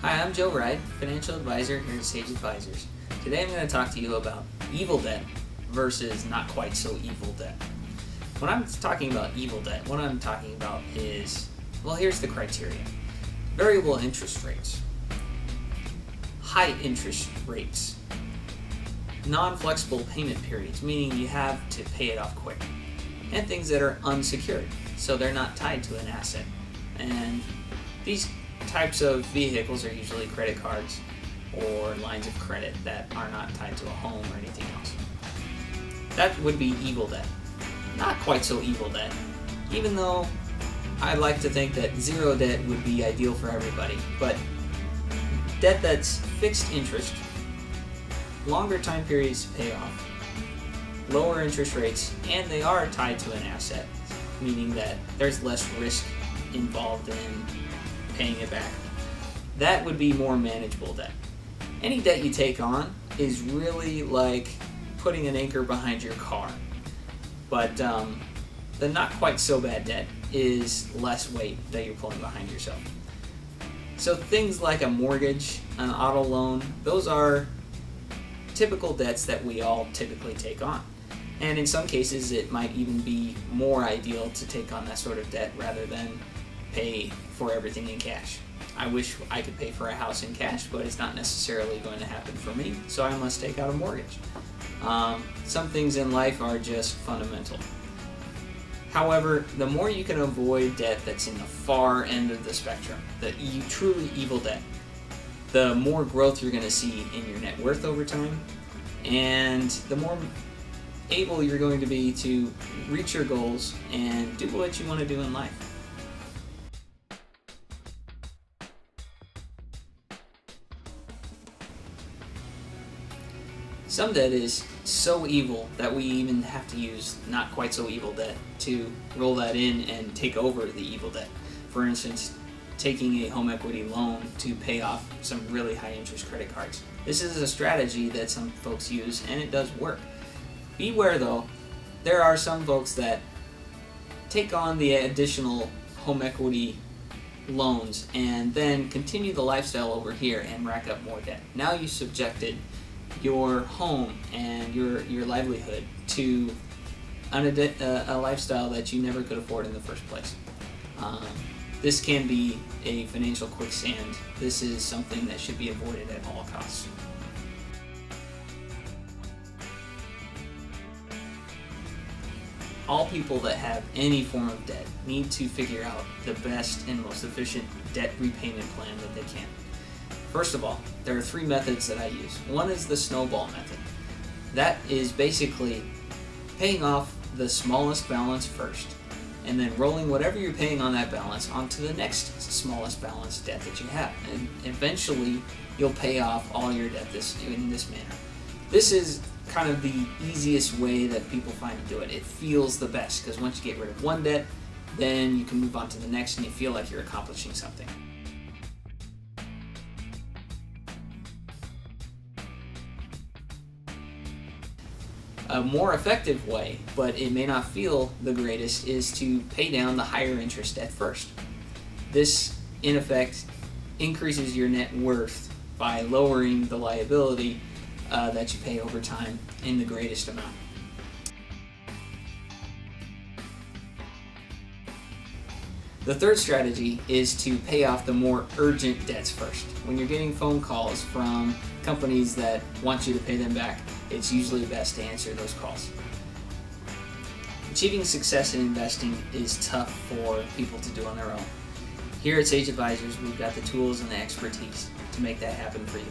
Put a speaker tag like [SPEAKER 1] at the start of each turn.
[SPEAKER 1] Hi, I'm Joe Wright, Financial Advisor here at Sage Advisors. Today I'm going to talk to you about evil debt versus not quite so evil debt. When I'm talking about evil debt, what I'm talking about is, well, here's the criteria. Variable interest rates, high interest rates, non-flexible payment periods, meaning you have to pay it off quick, and things that are unsecured, so they're not tied to an asset. And these types of vehicles are usually credit cards or lines of credit that are not tied to a home or anything else. That would be evil debt. Not quite so evil debt, even though I like to think that zero debt would be ideal for everybody, but debt that's fixed interest, longer time periods to pay off, lower interest rates, and they are tied to an asset, meaning that there's less risk involved in paying it back. That would be more manageable debt. Any debt you take on is really like putting an anchor behind your car. But the not quite so bad debt is less weight that you're pulling behind yourself. So things like a mortgage, an auto loan, those are typical debts that we all typically take on. And in some cases it might even be more ideal to take on that sort of debt rather than pay for everything in cash. I wish I could pay for a house in cash, but it's not necessarily going to happen for me, so I must take out a mortgage. Some things in life are just fundamental. However, the more you can avoid debt that's in the far end of the spectrum, the truly evil debt, the more growth you're going to see in your net worth over time, and the more able you're going to be to reach your goals and do what you want to do in life. Some debt is so evil that we even have to use not quite so evil debt to roll that in and take over the evil debt. For instance, taking a home equity loan to pay off some really high interest credit cards. This is a strategy that some folks use and it does work. Beware though, there are some folks that take on the additional home equity loans and then continue the lifestyle over here and rack up more debt. Now you subjected your home and your livelihood to a lifestyle that you never could afford in the first place. This can be a financial quicksand. This is something that should be avoided at all costs. All people that have any form of debt need to figure out the best and most efficient debt repayment plan that they can. First of all, there are three methods that I use. One is the snowball method. That is basically paying off the smallest balance first, and then rolling whatever you're paying on that balance onto the next smallest balance debt that you have. And eventually, you'll pay off all your debt in this manner. This is kind of the easiest way that people find to do it. It feels the best, because once you get rid of one debt, then you can move on to the next and you feel like you're accomplishing something. A more effective way, but it may not feel the greatest, is to pay down the higher interest debt first. This, in effect, increases your net worth by lowering the liability that you pay over time in the greatest amount. The third strategy is to pay off the more urgent debts first. When you're getting phone calls from companies that want you to pay them back, it's usually best to answer those calls. Achieving success in investing is tough for people to do on their own. Here at Sage Advisors, we've got the tools and the expertise to make that happen for you.